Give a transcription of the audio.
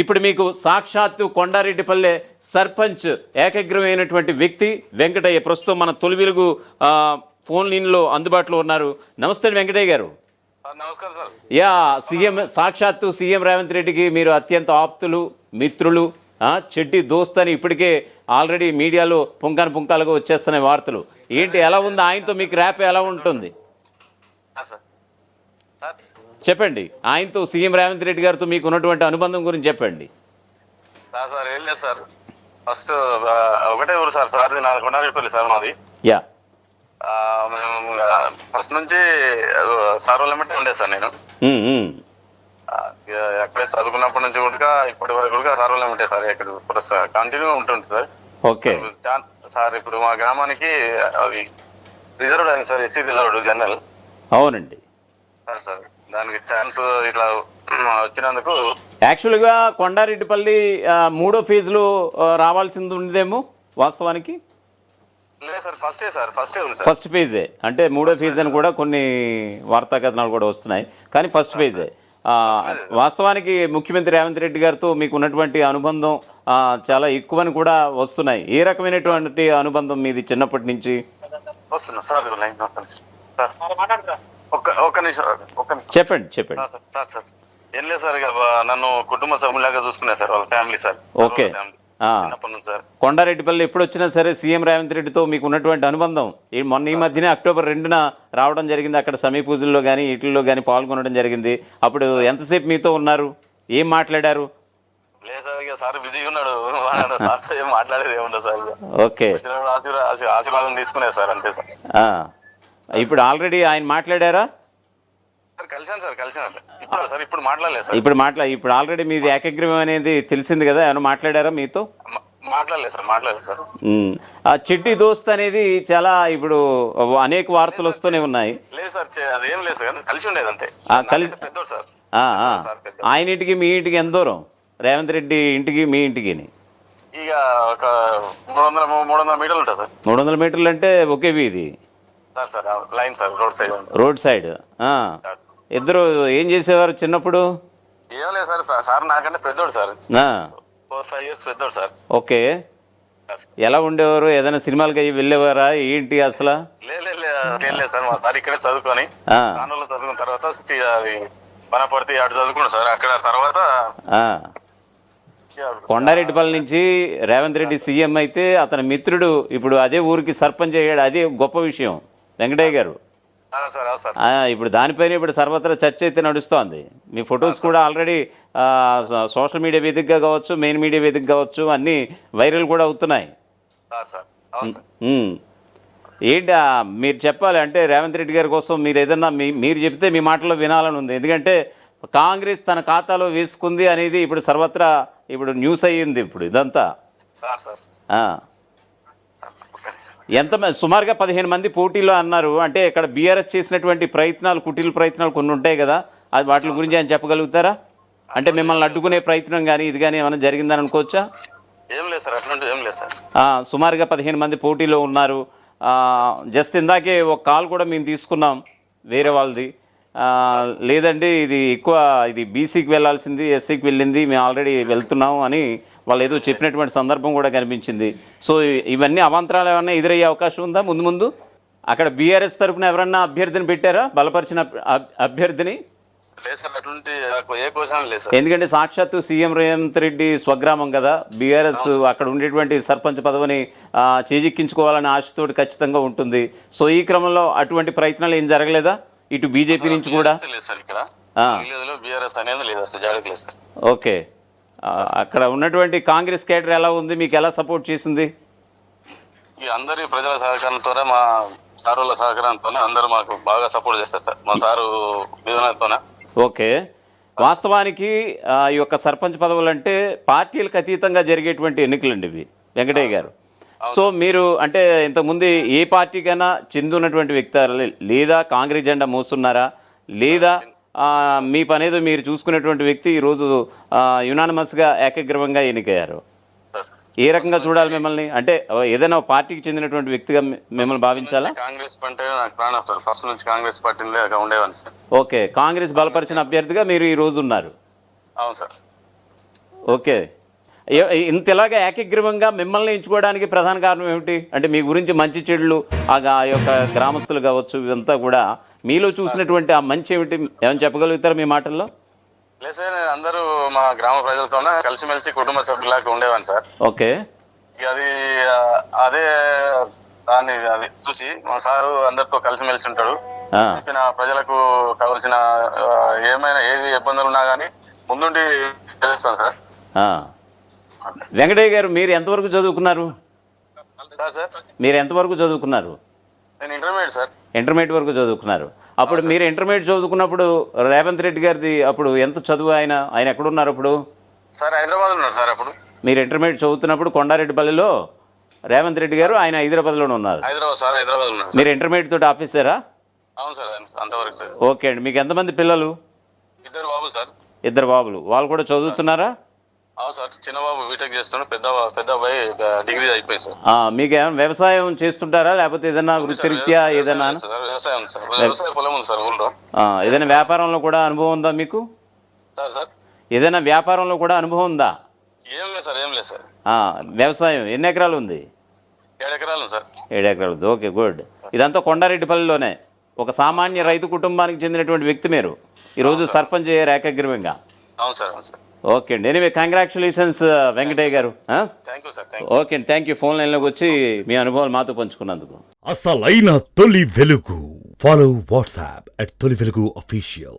ఇప్పుడు మీకు సాక్షాత్తు కొండారెడ్డిపల్లె సర్పంచ్ ఏకగ్రమైనటువంటి వ్యక్తి వెంకటయ్య ప్రస్తుతం మన తొలి వెలుగు ఫోన్ లైన్లో అందుబాటులో ఉన్నారు. నమస్తే వెంకటయ్య గారు. నమస్కారం సార్. యా, సాక్షాత్తు సీఎం రేవంత్ రెడ్డికి మీరు అత్యంత ఆప్తులు, మిత్రులు, చెడ్డి దోస్త్ అని ఇప్పటికే ఆల్రెడీ మీడియాలో పుంకాలుగా వచ్చేస్తున్నాయి వార్తలు. ఏంటి, ఎలా ఉంది ఆయనతో మీకు ర్యాప్ ఎలా ఉంటుంది చెప్పండి. ఆయనతో సీఎం రేవంత్ రెడ్డి గారితో మీకు ఉన్నటువంటి అనుబంధం గురించి చెప్పండి. సార్ ఏం లేదు సార్, ఫస్ట్ ఒకటే ఊరు సార్. సార్ నా కొండారెడ్డిపల్లి సార్ మాది. యా, మేము ఫస్ట్ నుంచి సార్ వాళ్ళ మట్టి ఉండే సార్. నేను ఎక్కడే చదువుకున్నప్పటి నుంచి కూడా ఇప్పటి వరకు కూడా సార్ వాళ్ళ మట్టే సార్. ఇక్కడ కంటిన్యూ ఉంటుంది సార్. ఓకే సార్, ఇప్పుడు మా గ్రామానికి అది రిజర్వ్డ్ అయింది సార్, ఎస్సీ రిజర్వ్డ్ జనరల్. అవునండి సార్, దానికి ఛాన్స్ ఇట్లా వచ్చినందుకు యాక్చువల్గా కొండారెడ్డిపల్లి 3వ ఫేజ్లో రావాల్సింది ఉండేదేమో వాస్తవానికి. లేదు సార్, ఫస్టే సార్, ఫస్టే ఉంది సార్. ఫస్ట్ ఫేజే అంటే 3వ ఫేజ్ అని కూడా కొన్ని వార్తా కథనాలు కూడా వస్తున్నాయి, కానీ ఫస్ట్ ఫేజే. వాస్తవానికి ముఖ్యమంత్రి రేవంత్ రెడ్డి గారితో మీకు ఉన్నటువంటి అనుబంధం చాలా ఎక్కువని కూడా వస్తున్నాయి. ఏ రకమైనటువంటి అనుబంధం మీది చిన్నప్పటి నుంచి? వస్తున్నా సార్, ఒక్క నిమిషం చెప్పండి. సార్ సార్ ఏం లేదు సార్, ఇక నన్ను కుటుంబ సభ్యులాగా చూసుకున్నారు సార్ వాళ్ళ ఫ్యామిలీ సార్. ఓకే, కొండారెడ్డిపల్లి ఎప్పుడు వచ్చినా సరే సీఎం రేవంత్ రెడ్డితో మీకు ఉన్నటువంటి అనుబంధం మొన్న ఈ మధ్యనే అక్టోబర్ 2న రావడం జరిగింది. అక్కడ సమీ పూజల్లో కానీ వీటిల్లో కానీ పాల్గొనడం జరిగింది. అప్పుడు ఎంతసేపు మీతో ఉన్నారు, ఏం మాట్లాడారు? లేదు సార్, ఇక సార్ బిజీగా ఉన్నాడు, సార్ ఏం మాట్లాడేది ఏముండదు సార్. ఓకే, ఆశీర్వాదం తీసుకున్నారు సార్, అంతే సార్. ఇప్పుడు ఆల్రెడీ ఆయన మాట్లాడారా? కలిసాను సార్, కలిసాను. ఇప్పుడు సార్ ఇప్పుడు మాట్లాడలేదు సార్. ఇప్పుడు ఆల్రెడీ మీది ఏకగ్రీవం అనేది తెలిసింది కదా, ఏమైనా మాట్లాడారా మీతో? మాట్లాడలేదు సార్. ఆ చిట్టి దోస్త్ అనేది చాలా ఇప్పుడు అనేక వార్తలు వస్తూనే ఉన్నాయి. లేదు సార్, అదేం లేదు సార్, కలిసి ఉండేది అంతే. పెద్దోడు సార్. ఆయన ఇంటికి మీ ఇంటికి ఎంత దూరం? రేవంత్ రెడ్డి ఇంటికి మీ ఇంటికి ఇక ఒక 300 మీటర్లు ఉంటుంది సార్. 300 మీటర్లు అంటే ఒకే వీధి లైన్ సార్, రోడ్ సైడ్. ఇద్దరు ఏం చేసేవారు చిన్నప్పుడు? ఏం లేదు సార్, సార్ నాకంటే పెద్దోడు సార్, 4-5 years పెద్దోడు సార్. ఓకే, ఎలా ఉండేవారు? ఏదైనా సినిమాలకి అయ్యి వెళ్ళేవారా ఏంటి అసలు? లేదు సార్, మా సార్ ఇక్కడే చదువుకొని నాన్నలో చదువుకున్న తర్వాత అది వనపర్తి అటు చదువుకున్నాడు సార్. అక్కడ తర్వాత కొండారెడ్డిపల్లి నుంచి రేవంత్ రెడ్డి సీఎం అయితే అతని మిత్రుడు ఇప్పుడు అదే ఊరికి సర్పంచ్ అయ్యాడు. అదే గొప్ప విషయం వెంకటయ్య గారు. ఇప్పుడు దానిపైన ఇప్పుడు సర్వత్రా చర్చ అయితే నడుస్తోంది. మీ ఫొటోస్ కూడా ఆల్రెడీ సోషల్ మీడియా వేదికగా కావచ్చు, మెయిన్ మీడియా వేదిక కావచ్చు, అన్నీ వైరల్ కూడా అవుతున్నాయి. ఏంటి మీరు చెప్పాలి అంటే రేవంత్ రెడ్డి గారి కోసం మీరు ఏదన్నా మీరు చెప్తే మీ మాటలో వినాలని ఉంది. ఎందుకంటే కాంగ్రెస్ తన ఖాతాలో వేసుకుంది అనేది ఇప్పుడు సర్వత్రా ఇప్పుడు న్యూస్ అయ్యింది. ఇప్పుడు ఇదంతా ఎంత సుమారుగా 15 మంది పోటీలో అన్నారు. అంటే ఇక్కడ బీఆర్ఎస్ చేసినటువంటి ప్రయత్నాలు, కుటీల ప్రయత్నాలు కొన్ని ఉంటాయి కదా, అది వాటి గురించి ఆయన చెప్పగలుగుతారా? అంటే మిమ్మల్ని అడ్డుకునే ప్రయత్నం కానీ ఇది కానీ ఏమైనా జరిగిందని అనుకోవచ్చా? ఏం లేదు సార్, అట్లాంటిది ఏం లేదు సార్. సుమారుగా 15 మంది పోటీలో ఉన్నారు. జస్ట్ ఇందాకే ఒక కాల్ కూడా మేము తీసుకున్నాం వేరే వాళ్ళది. లేదండి ఇది బీసీకి వెళ్ళాల్సింది, ఎస్సీకి వెళ్ళింది, మేము ఆల్రెడీ వెళ్తున్నాం అని వాళ్ళు ఏదో చెప్పినటువంటి సందర్భం కూడా కనిపించింది. సో ఇవన్నీ అవాంతరాలు ఏమన్నా ఎదురయ్యే అవకాశం ఉందా ముందు? అక్కడ బీఆర్ఎస్ తరఫున ఎవరన్నా అభ్యర్థిని పెట్టారా, బలపరిచిన అభ్యర్థిని? ఎందుకంటే సాక్షాత్తు సీఎం రేవంత్ రెడ్డి స్వగ్రామం కదా బీఆర్ఎస్, అక్కడ ఉండేటువంటి సర్పంచ్ పదవిని చేజిక్కించుకోవాలనే ఆశతోటి ఖచ్చితంగా ఉంటుంది. సో ఈ క్రమంలో అటువంటి ప్రయత్నాలు ఏం జరగలేదా ఇటు బీజేపీ నుంచి కూడా? ఓకే, అక్కడ ఉన్నటువంటి కాంగ్రెస్ కేడర్ ఎలా ఉంది, మీకు ఎలా సపోర్ట్ చేసింది? అందరి ప్రజల సహకారంతో, మా సార్ వాళ్ళ సహకారంతో అందరూ మాకు బాగా సపోర్ట్ చేస్తారు సార్, మా సారు విధానంతోనే. ఓకే, వాస్తవానికి ఈ యొక్క సర్పంచ్ పదవులు అంటే పార్టీలకు అతీతంగా జరిగేటువంటి ఎన్నికలండి ఇవి వెంకటయ్య గారు. సో మీరు అంటే ఇంతకుముందు ఏ పార్టీకైనా చెందున్నటువంటి వ్యక్తి, లేదా కాంగ్రెస్ జెండా మోస్తున్నారా, లేదా మీ పనేదో మీరు చూసుకునేటువంటి వ్యక్తి ఈరోజు యునానిమస్గా ఏకగ్రీవంగా ఎన్నికయ్యారు? ఏ రకంగా చూడాలి మిమ్మల్ని? అంటే ఏదైనా పార్టీకి చెందినటువంటి వ్యక్తిగా మిమ్మల్ని భావించాలా? కాంగ్రెస్ ఫస్ట్ నుంచి కాంగ్రెస్ పార్టీలో ఉండేవాడిని సార్. ఓకే, కాంగ్రెస్ బలపరిచిన అభ్యర్థిగా మీరు ఈ రోజు ఉన్నారు. అవును సార్. ఓకే. ఇంతలాగా ఏకగ్రీవంగా మిమ్మల్ని ఎంచుకోవడానికి ప్రధాన కారణం ఏమిటి? అంటే మీ గురించి మంచి చెడులు ఆ యొక్క గ్రామస్తులు కావచ్చు ఇదంతా కూడా మీలో చూసినటువంటి ఆ మంచి ఏమిటి ఏమైనా చెప్పగలుగుతారా మీ మాటల్లో? లేదు సార్, నేను అందరూ మా గ్రామ ప్రజలతోనే కలిసిమెలిసి కుటుంబ సభ్యులాగా ఉండేవాడిని సార్. ఓకే. ఇక అది అదే దాన్ని అది చూసి మా సారు అందరితో కలిసిమెలిసి ఉంటాడు. చెప్పిన ప్రజలకు కావాల్సిన ఏమైనా ఏది ఇబ్బందులు ఉన్నా కానీ ముందుండి తెలుస్తాను సార్. వెంకటయ్య గారు, మీరు ఎంతవరకు చదువుకున్నారు? సార్ మీరు ఎంతవరకు చదువుకున్నారు? నేను ఇంటర్మీడియట్ సార్. ఇంటర్మీడియట్ వరకు చదువుకున్నారు. అప్పుడు మీరు ఇంటర్మీడియట్ చదువుకున్నప్పుడు రేవంత్ రెడ్డి గారిది అప్పుడు ఎంత చదువు? ఆయన ఎక్కడున్నారు అప్పుడు? సార్ హైదరాబాద్ ఉన్నారు సార్ అప్పుడు. మీరు ఇంటర్మీడియట్ చదువుతున్నప్పుడు కొండారెడ్డిపల్లిలో రేవంత్ రెడ్డి గారు, ఆయన హైదరాబాద్లోనే ఉన్నారు. హైదరాబాద్ ఉన్నారు. మీరు ఇంటర్మీడియట్ తోటి ఆపేశారా? అవును సార్, అంతవరకు సార్. ఓకే అండి. మీకు ఎంతమంది పిల్లలు? 2 బాబులు సార్. 2 బాబులు. వాళ్ళు కూడా చదువుతున్నారా? అవును సార్, చిన్న బాబు బీటెక్ చేస్తున్నాడు, పెద్ద అబ్బాయి డిగ్రీ అయిపోయింది సార్. మీకు ఏమైనా వ్యవసాయం చేస్తుంటారా లేకపోతే ఏదైనా వృత్తిరీత్యా ఏదైనా? వ్యవసాయం సార్, వ్యవసాయ పొలం ఉంది సార్ ఊళ్ళో. ఏదైనా వ్యాపారంలో కూడా అనుభవం ఉందా మీకు? సార్ ఏదైనా వ్యాపారంలో కూడా అనుభవం ఉందా? ఏం లేదు సార్. వ్యవసాయం ఎన్ని ఎకరాలు ఉంది? 7 ఎకరాలు ఉంది సార్. 7 ఎకరాలు. Okay, good. ఇదంతా కొండారెడ్డిపల్లిలోనే ఒక సామాన్య రైతు కుటుంబానికి చెందినటువంటి వ్యక్తి మీరు ఈరోజు సర్పంచ్ అయ్యారు ఏకగ్రీవంగా. అవును సార్. ఓకే అండి. ఎనీవే కంగ్రాచులేషన్స్ వెంకటయ్య గారు. Thank you sir. ఓకే అండి, థ్యాంక్ యూ. ఫోన్ లైన్లోకి వచ్చి మీ అనుభవాలు మాతో పంచుకున్నందుకు. అసలైన తొలి వెలుగు. ఫాలో వాట్సాప్ @తొలి వెలుగు official.